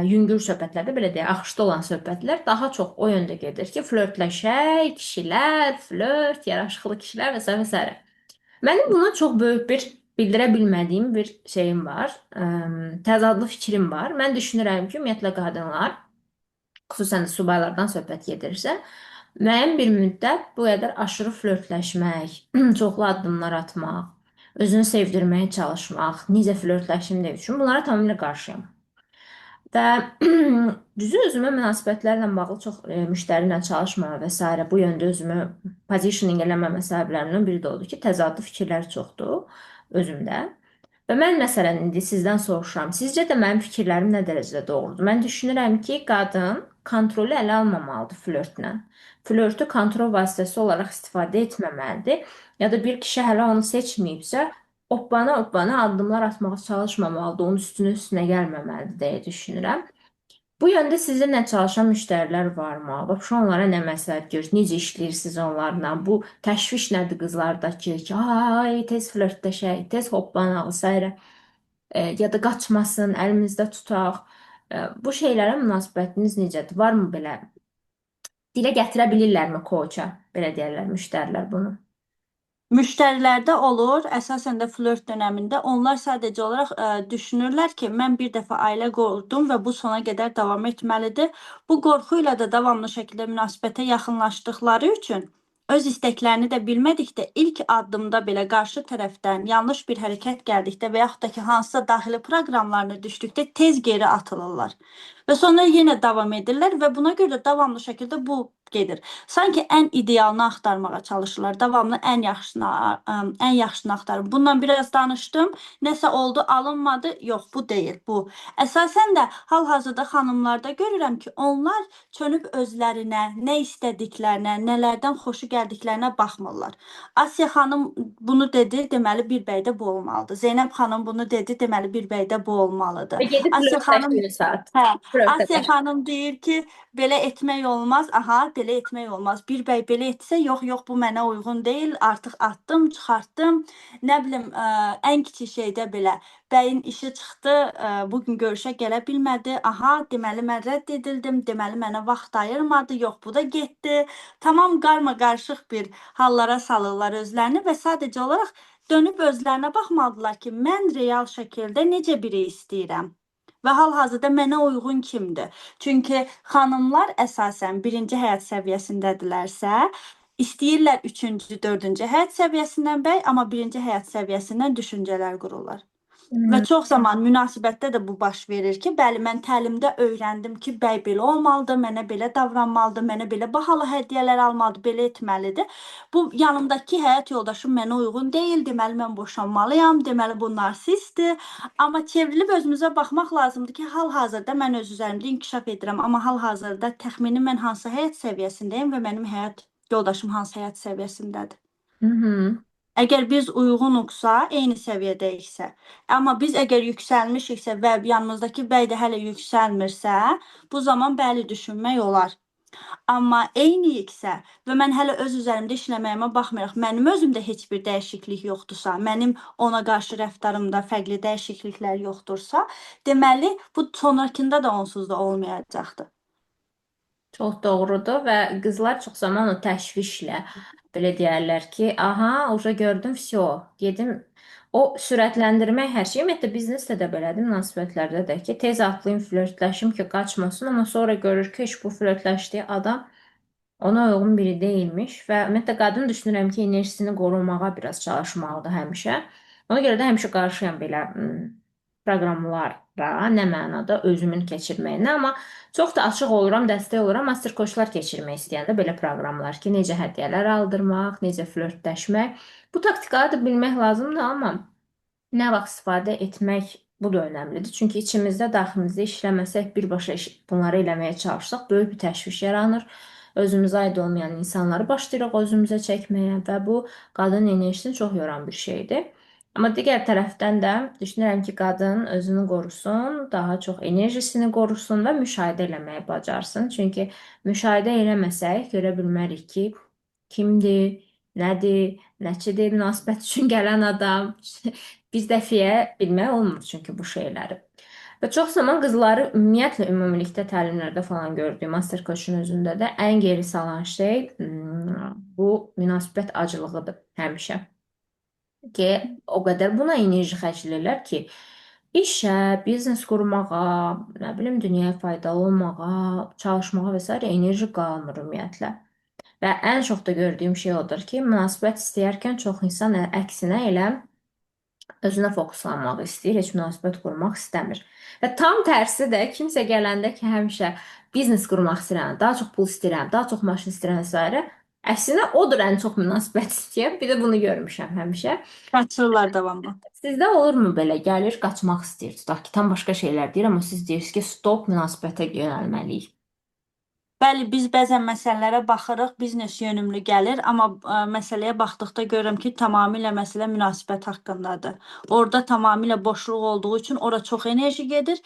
yüngül söhbətlər də belə deyək, axışda olan söhbətlər daha çox o yöndə gedir ki, flörtləşək, kişilər, flört, yaraşıqlı kişilər və s. və s. Mənim buna çox böyük bir bildirə bilmədiyim bir şeyim var. Təzadlı fikrim var. Mən düşünürəm ki, ümumiyyətlə qadınlar, xüsusən də subaylardan söhbət gedirsə, müəyyən bir müddət bu qədər aşırı flörtləşmək, çoxlu addımlar atmaq, özünü sevdirməyə çalışmaq, necə flörtləşim deyə üçün bunlara tamamilə qarşıyam. Və düzü özümə münasibətlərlə bağlı çox müştəri ilə çalışmama və s. bu yöndə özümü positioning eləməmə səbəblərindən biri də odur ki, təzadlı fikirlər çoxdur özümdə. Və mən məsələn indi sizdən soruşuram. Sizcə də mənim fikirlərim nə dərəcədə doğrudur? Mən düşünürəm ki, qadın kontrolu ələ almamalıdır flörtlə. Flörtü kontrol vasitəsi olaraq istifadə etməməlidir. Ya da bir kişi hələ onu seçməyibsə, hoppana addımlar atmağa çalışmamalıdır, onun üstünə gəlməməlidir deyə düşünürəm. Bu yöndə sizinlə çalışan müştərilər varmı? Vəbşə onlara nə məsləhət görürsünüz? Necə işləyirsiniz onlarla? Bu təşviş nədir qızlardakı ki, ay tez flörtləşək, tez hoppanaq və s. Ya da qaçmasın, əlimizdə tutaq. Bu şeylərə münasibətiniz necədir? Varmı belə? Dilə gətirə bilirlərmi koça? Belə deyərlər müştərilər bunu. Müştərilərdə olur, əsasən də flört dönəmində onlar sadəcə olaraq düşünürlər ki, mən bir dəfə ailə qurdum və bu sona qədər davam etməlidir. Bu qorxu ilə də davamlı şəkildə münasibətə yaxınlaşdıqları üçün öz istəklərini də bilmədikdə ilk addımda belə qarşı tərəfdən yanlış bir hərəkət gəldikdə və yaxud da ki, hansısa daxili proqramlarına düşdükdə tez geri atılırlar. Və sonra yenə davam edirlər və buna görə də davamlı şəkildə bu gedir. Sanki ən idealını axtarmağa çalışırlar. Davamlı ən yaxşısını axtarır. Bundan biraz danışdım. Nəsə oldu, alınmadı. Yox, bu deyil, bu. Əsasən də hal-hazırda xanımlarda görürəm ki, onlar çönüb özlərinə, nə istədiklərinə, nələrdən xoşu gəldiklərinə baxmırlar. Asiya xanım bunu dedi, deməli bir bəydə bu olmalıdır. Zeynəb xanım bunu dedi, deməli bir bəydə bu olmalıdır. Və gedib Asiya xanım flörtləşir saat. Hə, Asiya Flörtləşir. xanım deyir ki, belə etmək olmaz. Aha, belə etmək olmaz. Bir bəy belə etsə, yox, yox, bu mənə uyğun deyil. Artıq atdım, çıxartdım. Nə bilim, ən kiçik şeydə belə bəyin işi çıxdı, bu gün görüşə gələ bilmədi. Aha, deməli mən rədd edildim. Deməli mənə vaxt ayırmadı. Yox, bu da getdi. Tamam qarma-qarışıq bir hallara salırlar özlərini və sadəcə olaraq dönüb özlərinə baxmalıdırlar ki, mən real şəkildə necə biri istəyirəm və hal-hazırda mənə uyğun kimdir? Çünki xanımlar əsasən birinci həyat səviyyəsindədirlərsə, istəyirlər üçüncü, dördüncü həyat səviyyəsindən bəy, amma birinci həyat səviyyəsindən düşüncələr qururlar. Və Hmm. çox zaman münasibətdə də bu baş verir ki, bəli, mən təlimdə öyrəndim ki, bəy belə olmalıdır, mənə belə davranmalıdır, mənə belə bahalı hədiyyələr almalıdır, belə etməlidir. Bu yanımdakı həyat yoldaşım mənə uyğun deyil, deməli mən boşanmalıyam, deməli bu narsistdir. Amma çevrilib özümüzə baxmaq lazımdır ki, hal-hazırda mən öz üzərimdə inkişaf edirəm, amma hal-hazırda təxmini mən hansı həyat səviyyəsindəyim və mənim həyat yoldaşım hansı həyat səviyyəsindədir. Hı hı. Əgər biz uyğunuqsa, eyni səviyyədəyiksə, amma biz əgər yüksəlmişiksə və yanımızdakı bəy də hələ yüksəlmirsə, bu zaman bəli düşünmək olar. Amma eyniyiksə və mən hələ öz üzərimdə işləməyimə baxmayaraq, mənim özümdə heç bir dəyişiklik yoxdursa, mənim ona qarşı rəftarımda fərqli dəyişikliklər yoxdursa, deməli bu sonrakında da onsuz da olmayacaqdır. Çox doğrudur və qızlar çox zaman o təşvişlə belə deyərlər ki, aha, uca gördüm, vsyo, gedim. O sürətləndirmək hər şey, ümumiyyətlə biznesdə də belədir, münasibətlərdə də ki, tez atlayım, flörtləşim ki, qaçmasın, amma sonra görür ki, heç bu flörtləşdiyi adam ona uyğun biri deyilmiş və ümumiyyətlə qadın düşünürəm ki, enerjisini qorumağa biraz çalışmalıdır həmişə. Ona görə də həmişə qarşıyam belə proqramlara, nə mənada özümün keçirməyinə, amma çox da açıq oluram, dəstək oluram master koçlar keçirmək istəyəndə belə proqramlar ki, necə hədiyyələr aldırmaq, necə flörtləşmək. Bu taktikaları da bilmək lazımdır, amma nə vaxt istifadə etmək bu da önəmlidir. Çünki içimizdə, daxilimizdə işləməsək, birbaşa bunları eləməyə çalışsaq, böyük bir təşviş yaranır. Özümüzə aid olmayan insanları başlayırıq özümüzə çəkməyə və bu qadın enerjisini çox yoran bir şeydir. Amma digər tərəfdən də düşünürəm ki, qadın özünü qorusun, daha çox enerjisini qorusun və müşahidə eləməyi bacarsın. Çünki müşahidə eləməsək görə bilmərik ki, kimdir, nədir, nəçidir münasibət üçün gələn adam. Biz dəfiyə bilmək olmur çünki bu şeyləri. Və çox zaman qızları ümumiyyətlə ümumilikdə təlimlərdə falan gördüyüm master coachun özündə də ən geri salan şey bu münasibət acılığıdır həmişə. Ki o qədər buna enerji xərcləyirlər ki, işə, biznes qurmağa, nə bilim, dünyaya faydalı olmağa, çalışmağa və s. enerji qalmır ümumiyyətlə. Və ən çox da gördüyüm şey odur ki, münasibət istəyərkən çox insan əksinə elə özünə fokuslanmaq istəyir, heç münasibət qurmaq istəmir. Və tam tərsi də kimsə gələndə ki, həmişə biznes qurmaq istəyirəm, daha çox pul istəyirəm, daha çox maşın istəyirəm və s. Əksinə odur ən çox münasibət istəyən. Bir də bunu görmüşəm həmişə. Qaçırlar davamlı. Sizdə olurmu belə gəlir, qaçmaq istəyir, tutaq ki, tam başqa şeylər deyir, amma siz deyirsiniz ki, stop, münasibətə yönəlməliyik. Bəli, biz bəzən məsələlərə baxırıq, biznes yönümlü gəlir, amma məsələyə baxdıqda görürəm ki, tamamilə məsələ münasibət haqqındadır. Orada tamamilə boşluq olduğu üçün ora çox enerji gedir,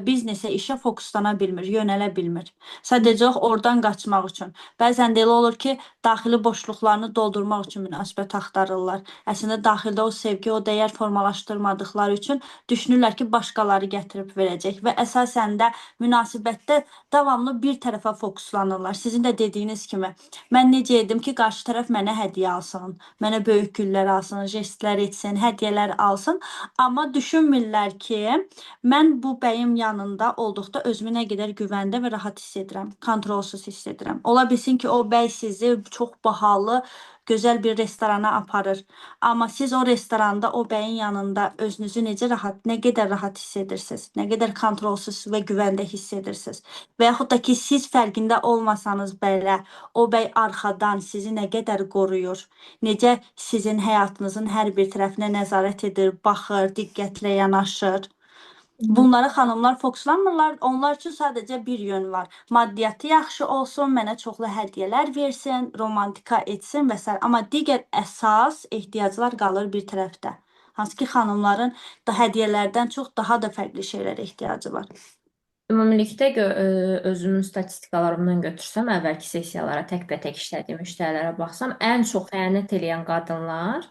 biznesə, işə fokuslana bilmir, yönələ bilmir. Sadəcə oradan qaçmaq üçün. Bəzən də elə olur ki, daxili boşluqlarını doldurmaq üçün münasibət axtarırlar. Əslində daxildə o sevgi, o dəyər formalaşdırmadıqları üçün düşünürlər ki, başqaları gətirib verəcək və əsasən də münasibətdə davamlı bir tərəfə fokuslanırlar. Sizin də dediyiniz kimi, mən necə edim ki, qarşı tərəf mənə hədiyyə alsın, mənə böyük güllər alsın, jestlər etsin, hədiyyələr alsın, amma düşünmürlər ki, mən bu bəyin yanında olduqda özümü nə qədər güvəndə və rahat hiss edirəm, kontrolsuz hiss edirəm. Ola bilsin ki, o bəy sizi çox bahalı, gözəl bir restorana aparır. Amma siz o restoranda o bəyin yanında özünüzü necə rahat, nə qədər rahat hiss edirsiniz, nə qədər kontrolsuz və güvəndə hiss edirsiniz. Və yaxud da ki, siz fərqində olmasanız belə, o bəy arxadan sizi nə qədər qoruyur, necə sizin həyatınızın hər bir tərəfinə nəzarət edir, baxır, diqqətlə yanaşır. Bunlara xanımlar fokuslanmırlar. Onlar üçün sadəcə bir yön var. Maddiyyatı yaxşı olsun, mənə çoxlu hədiyyələr versin, romantika etsin və s. Amma digər əsas ehtiyaclar qalır bir tərəfdə. Hansı ki, xanımların da hədiyyələrdən çox daha da fərqli şeylərə ehtiyacı var. Ümumilikdə özümün statistikalarımdan götürsəm, əvvəlki sessiyalara təkbətək işlədiyim müştərilərə baxsam, ən çox xəyanət edən qadınlar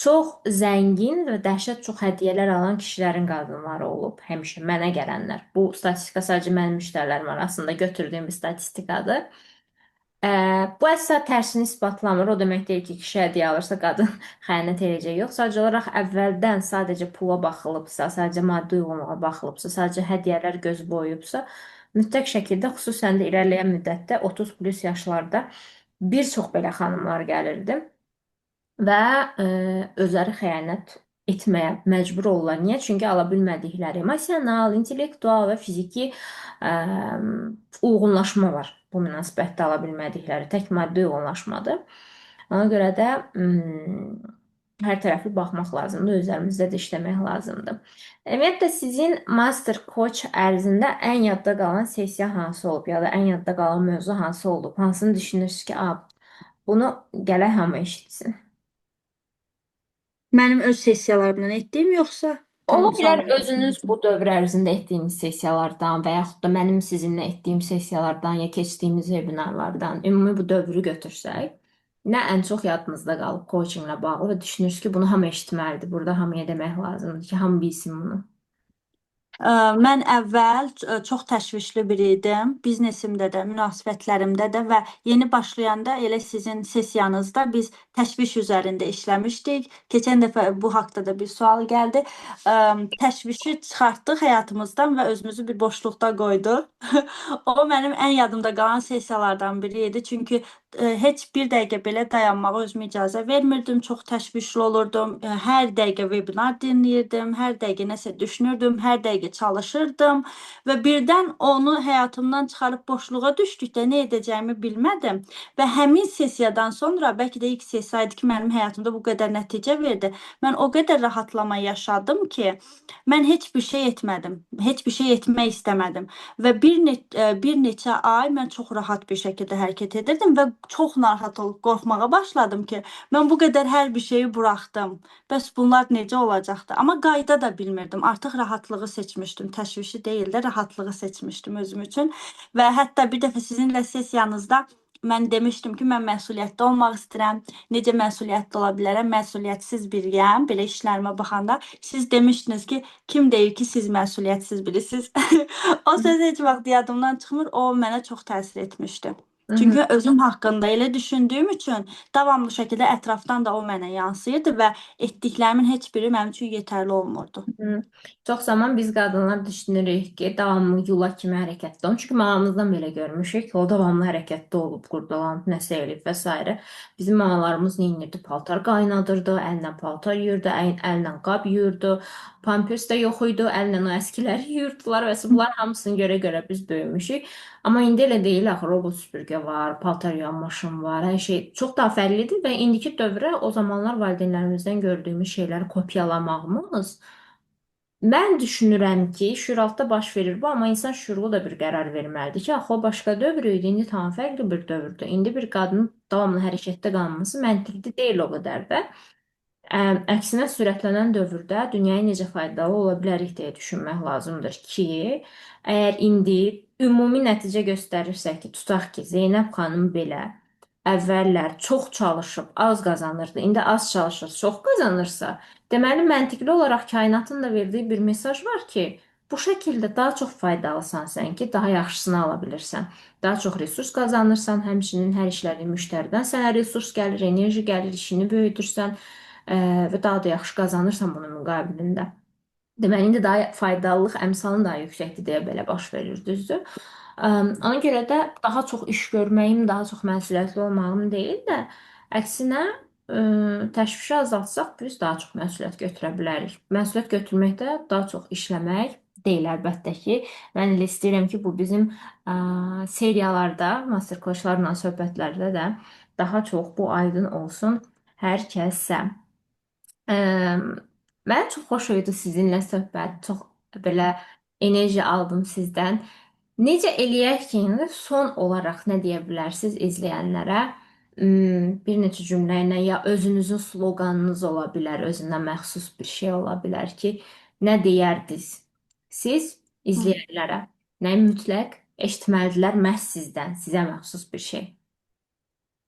çox zəngin və dəhşət çox hədiyyələr alan kişilərin qadınları olub həmişə mənə gələnlər. Bu statistika sadəcə mənim müştərilərim arasında götürdüyüm bir statistikadır. Bu əsla tərsini isbatlamır. O demək deyil ki, kişi hədiyyə alırsa qadın xəyanət edəcək. Yox, sadəcə olaraq əvvəldən sadəcə pula baxılıbsa, sadəcə maddi uyğunluğa baxılıbsa, sadəcə hədiyyələr göz boyuyubsa, mütləq şəkildə xüsusən də irəliləyən müddətdə 30 plus yaşlarda bir çox belə xanımlar gəlirdi və özləri xəyanət etməyə məcbur olurlar. Niyə? Çünki ala bilmədikləri emosional, intellektual və fiziki uyğunlaşma var bu münasibətdə ala bilmədikləri. Tək maddi uyğunlaşmadır. Ona görə də hər tərəfli baxmaq lazımdır, özlərimizdə də işləmək lazımdır. Ümumiyyətlə sizin master coach ərzində ən yadda qalan sessiya hansı olub ya da ən yadda qalan mövzu hansı olub? Hansını düşünürsünüz ki, bunu gələk hamı eşitsin. Mənim öz sessiyalarımdan etdiyim yoxsa Ola tam bilər sualın özünüz bu dövr ərzində etdiyiniz sessiyalardan və yaxud da mənim sizinlə etdiyim sessiyalardan ya keçdiyimiz webinarlardan ümumi bu dövrü götürsək, nə ən çox yadınızda qalıb coachinglə bağlı və düşünürsünüz ki, bunu hamı eşitməlidir, burada hamıya demək lazımdır ki, hamı bilsin bunu. Mən əvvəl çox təşvişli biri idim. Biznesimdə də, münasibətlərimdə də və yeni başlayanda elə sizin sessiyanızda biz təşviş üzərində işləmişdik. Keçən dəfə bu haqqda da bir sual gəldi. Təşvişi çıxartdıq həyatımızdan və özümüzü bir boşluqda qoyduq. O mənim ən yadımda qalan sessiyalardan biri idi. Çünki heç bir dəqiqə belə dayanmağa özümə icazə vermirdim. Çox təşvişli olurdum. Hər dəqiqə webinar dinləyirdim. Hər dəqiqə nəsə düşünürdüm. Hər dəqiqə çalışırdım və birdən onu həyatımdan çıxarıb boşluğa düşdükdə nə edəcəyimi bilmədim və həmin sessiyadan sonra bəlkə də ilk sessiya idi ki, mənim həyatımda bu qədər nəticə verdi. Mən o qədər rahatlama yaşadım ki, mən heç bir şey etmədim, heç bir şey etmək istəmədim və bir neçə ay mən çox rahat bir şəkildə hərəkət edirdim və çox narahat olub qorxmağa başladım ki, mən bu qədər hər bir şeyi buraxdım. Bəs bunlar necə olacaqdı? Amma qayda da bilmirdim. Artıq rahatlığı seçmişdim. Təşvişi deyil də rahatlığı seçmişdim özüm üçün. Və hətta bir dəfə sizinlə sessiyanızda mən demişdim ki, mən məsuliyyətli olmaq istəyirəm. Necə məsuliyyətli ola bilərəm? Məsuliyyətsiz biriyəm. Belə işlərimə baxanda siz demişdiniz ki, kim deyir ki, siz məsuliyyətsiz birisiz? O söz heç vaxt yadımdan çıxmır. O mənə çox təsir etmişdi. Hı hı. Çünki özüm haqqında elə düşündüyüm üçün davamlı şəkildə ətrafdan da o mənə yansıyırdı və etdiklərimin heç biri mənim üçün yetərli olmurdu. Hı. Çox zaman biz qadınlar düşünürük ki, davamlı yula kimi hərəkətdə olun. Çünki mamamızdan belə görmüşük ki, o davamlı hərəkətdə olub, qurdalanıb, nəsə eləyib və s. Bizim mamalarımız nə edirdi? Paltar qaynadırdı, əllə paltar yuyurdu, əllə qab yuyurdu. Pampers də yox idi, əllə o əskiləri yuyurdular və s. Bunların hamısını görə-görə biz böyümüşük. Amma indi elə deyil axı, robot süpürgə var, paltar yuyan maşın var, hər şey çox daha fərqlidir və indiki dövrə o zamanlar valideynlərimizdən gördüyümüz şeyləri kopyalamağımız mən düşünürəm ki, şüuraltda baş verir bu, amma insan şüurlu da bir qərar verməlidir ki, axı o başqa dövr idi, indi tam fərqli bir dövrdür. İndi bir qadının davamlı hərəkətdə qalması məntiqli deyil o qədər də. Əksinə sürətlənən dövrdə dünyaya necə faydalı ola bilərik deyə düşünmək lazımdır ki, əgər indi ümumi nəticə göstərirsə ki, tutaq ki, Zeynəb xanım belə əvvəllər çox çalışıb az qazanırdı, indi az çalışır, çox qazanırsa, deməli məntiqli olaraq kainatın da verdiyi bir mesaj var ki, bu şəkildə daha çox faydalısan sən ki, daha yaxşısını ala bilirsən. Daha çox resurs qazanırsan, həmçinin hər işlədiyin müştəridən sənə resurs gəlir, enerji gəlir, işini böyüdürsən və daha da yaxşı qazanırsan bunun müqabilində. Deməli, indi daha faydalılıq əmsalın daha yüksəkdir deyə belə baş verir, düzdür? Ona görə də daha çox iş görməyim, daha çox məsuliyyətli olmağım deyil də, əksinə təşvişi azaltsaq biz daha çox məsuliyyət götürə bilərik. Məsuliyyət götürməkdə daha çox işləmək deyil əlbəttə ki. Mən elə istəyirəm ki, bu bizim seriyalarda, master coachlarla söhbətlərdə də daha çox bu aydın olsun hər kəsə. Mənə çox xoş idi sizinlə söhbət. Çox belə enerji aldım sizdən. Necə eləyək ki, indi son olaraq nə deyə bilərsiniz izləyənlərə? Bir neçə cümlə ilə ya özünüzün sloqanınız ola bilər, özünə məxsus bir şey ola bilər ki, nə deyərdiniz siz izləyənlərə? Nə mütləq eşitməlidirlər məhz sizdən, sizə məxsus bir şey.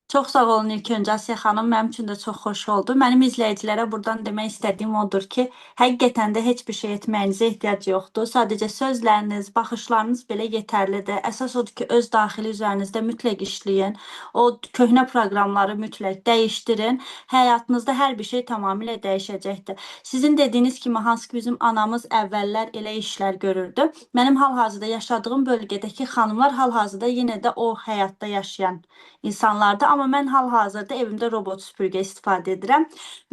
Çox sağ olun ilk öncə Asiya xanım. Mənim üçün də çox xoş oldu. Mənim izləyicilərə buradan demək istədiyim odur ki, həqiqətən də heç bir şey etməyinizə ehtiyac yoxdur. Sadəcə sözləriniz, baxışlarınız belə yetərlidir. Əsas odur ki, öz daxili üzərinizdə mütləq işləyin. O köhnə proqramları mütləq dəyişdirin. Həyatınızda hər bir şey tamamilə dəyişəcəkdir. Sizin dediyiniz kimi hansı ki bizim anamız əvvəllər elə işlər görürdü. Mənim hal-hazırda yaşadığım bölgədəki xanımlar hal-hazırda yenə də o həyatda yaşayan insanlardır. Amma mən hal-hazırda evimdə robot süpürgə istifadə edirəm.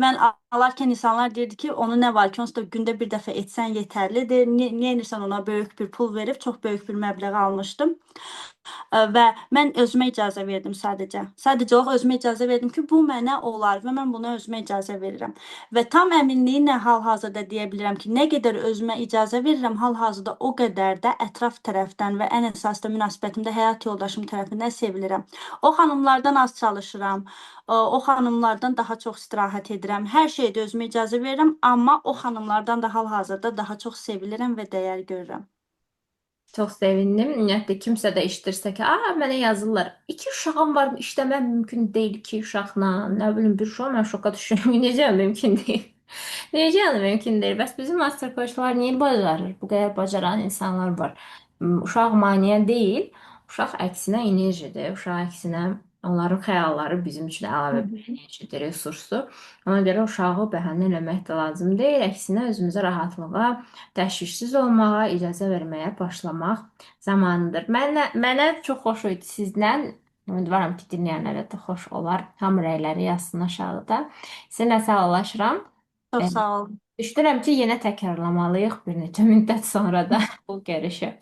Mən alarkən insanlar deyirdi ki, onu nə var ki, onsuz da gündə bir dəfə etsən yetərlidir. Niyə edirsən ona böyük bir pul verib, çox böyük bir məbləğ almışdım. Və mən özümə icazə verdim sadəcə. Sadəcə o özümə icazə verdim ki, bu mənə olar və mən buna özümə icazə verirəm. Və tam əminliklə hal-hazırda deyə bilirəm ki, nə qədər özümə icazə verirəm, hal-hazırda o qədər də ətraf tərəfdən və ən əsas da münasibətimdə həyat yoldaşım tərəfindən sevilirəm. O xanımlardan az çalışıram. O xanımlardan daha çox istirahət edirəm. Hər şeydə özümə icazə verirəm, amma o xanımlardan da hal-hazırda daha çox sevilirəm və dəyər görürəm. Çox sevindim. Ümumiyyətlə kimsə də eşidirsə ki, mənə yazırlar. İki uşağım var, işləmək mümkün deyil iki uşaqla. Nə bilim, bir uşaq mən şoka düşürəm. Necə mümkün deyil? Necə mümkün deyil? Bəs bizim master coachlar niyə bacarır? Bu qədər bacaran insanlar var. Uşaq maneə deyil. Uşaq əksinə enerjidir. Uşaq əksinə onların xəyalları bizim üçün Hı əlavə bir hı. enerjidir, resursdur. Ona görə uşağı bəhanə eləmək də lazım deyil. Əksinə özümüzə rahatlığa, təşvişsiz olmağa, icazə verməyə başlamaq zamanıdır. Mənə çox xoş idi sizlə. Ümidvaram ki, dinləyənlərə də xoş olar. Hamı rəyləri yazsın aşağıda. Sizinlə sağollaşıram. Çox E, sağ olun. Düşünürəm ki, yenə təkrarlamalıyıq bir neçə müddət sonra da bu görüşü.